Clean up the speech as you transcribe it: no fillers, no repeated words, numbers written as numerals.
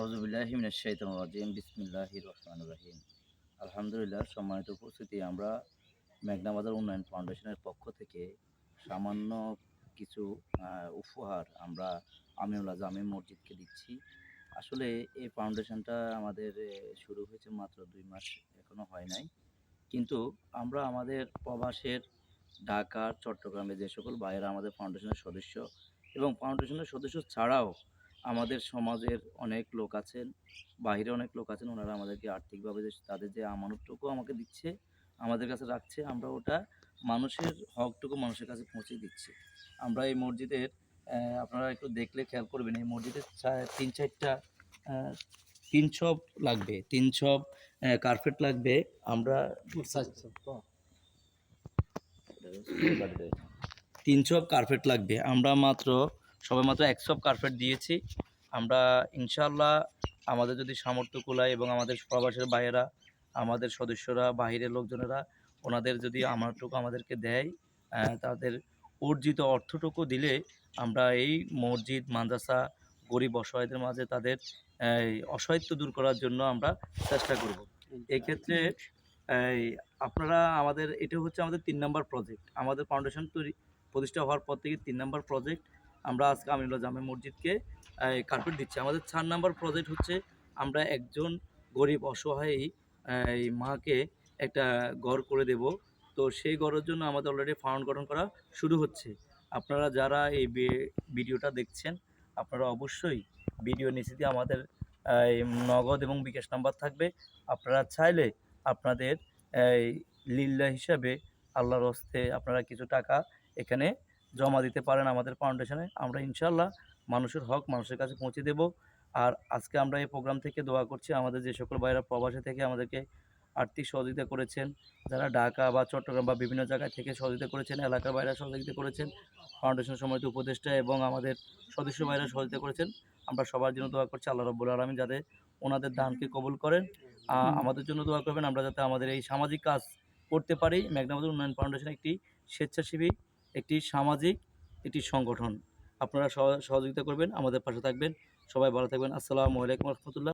আউযুবিল্লাহি মিনাশ শাইতানির রাজিম বিসমিল্লাহির রহমানির রহিম। আলহামদুলিল্লাহ, সম্মানিত উপস্থিতি, আমরা মেঘনা বাজার উন্নয়ন ফাউন্ডেশনের পক্ষ থেকে সামান্য কিছু উপহার আমরা আমিনুল জামে মসজিদকে দিচ্ছি। আসলে এই ফাউন্ডেশনটা আমাদের শুরু হয়েছে মাত্র ২ মাস এখনো হয় নাই। কিন্তু আমরা আমাদের প্রবাসের ঢাকা, চট্টগ্রামে যে সকল ভাইয়েরা আমাদের ফাউন্ডেশনের সদস্য এবং ফাউন্ডেশনের সদস্য ছাড়াও আমাদের সমাজের অনেক লোক আছেন, বাহিরে অনেক লোক আছেন, ওনারা আমাদেরকে আর্থিকভাবে তাদের যে আমানতটুকু আমাকে দিচ্ছে, আমাদের কাছে রাখছে, আমরা ওটা মানুষের হকটুকু মানুষের কাছে পৌঁছে দিচ্ছি। আমরা এই মসজিদের আপনারা একটু দেখলে খেয়াল করবেন, এই মসজিদের ৩-৪টা ৩ ছপ লাগবে, ৩ ছপ কার্পেট লাগবে। আমরা ৩ ছপ কার্পেট লাগবে। আমরা সবেমাত্র ১ ছপ কার্পেট দিয়েছি। আমরা ইনশাআল্লাহ আমাদের যদি সামর্থ্য কুলায় এবং আমাদের প্রবাসের ভাইয়েরা, আমাদের সদস্যরা, বাহিরের লোকজনেরা ওনাদের যদি আমানতটুকু আমাদেরকে দেয়, তাদের অর্জিত অর্থটুকু দিলে আমরা এই মসজিদ, মাদ্রাসা, গরিব অসহায়দের মাঝে তাদের অসহায়ত্ব দূর করার জন্য আমরা চেষ্টা করব। এক্ষেত্রে আপনারা এটা হচ্ছে আমাদের ৩ নম্বর প্রজেক্ট। আমাদের ফাউন্ডেশন প্রতিষ্ঠা হওয়ার পর থেকে ৩ নম্বর প্রজেক্ট। আমরা আজকে আমিনুল্লাহ জামে মসজিদকে কার্পেট দিচ্ছি। আমাদের ৪ নম্বর প্রজেক্ট হচ্ছে আমরা একজন গরিব অসহায় মাকে একটা ঘর করে দেব। তো সেই ঘরের জন্য আমাদের অলরেডি ফান্ড গঠন করা শুরু হচ্ছে। আপনারা যারা এই ভিডিওটা দেখছেন, আপনারা অবশ্যই ভিডিও নিচে দিয়ে আমাদের নগদ এবং বিকাশ নাম্বার থাকবে। আপনারা চাইলে আপনাদের লিল্লাহ হিসাবে আল্লাহর হস্তে আপনারা কিছু টাকা এখানে জমা দিতে পারেন আমাদের ফাউন্ডেশনে। আমরা ইনশাআল্লাহ মানুষের হক মানুষের কাছে পৌঁছে দেব। আর আজকে আমরা এই প্রোগ্রাম থেকে দোয়া করছি, আমাদের যে সকল ভাইরা প্রবাসে থেকে আমাদেরকে আর্থিক সহযোগিতা করেছেন, যারা ঢাকা বা চট্টগ্রাম বা বিভিন্ন জায়গা থেকে সহযোগিতা করেছেন, এলাকার বাইরে সহযোগিতা করেছেন, ফাউন্ডেশন সম্মানিত উপদেষ্টা এবং আমাদের সদস্য ভাইরা সহযোগিতা করেছেন, আমরা সবার জন্য দোয়া করছি আল্লাহ রাব্বুল আলামিন যাতে ওনাদের দানকে কবুল করেন। আমাদের জন্য দোয়া করবেন, আমরা যাতে আমাদের এই সামাজিক কাজ করতে পারি। মেঘনা বাজার উন্নয়ন ফাউন্ডেশন একটি স্বেচ্ছাসেবী, একটি সামাজিক, একটি সংগঠন। আপনারা সহযোগিতা করবেন, আমাদের পাশে থাকবেন। সবাই ভালো থাকবেন। আসসালামু আলাইকুম ওয়া রাহমাতুল্লাহ।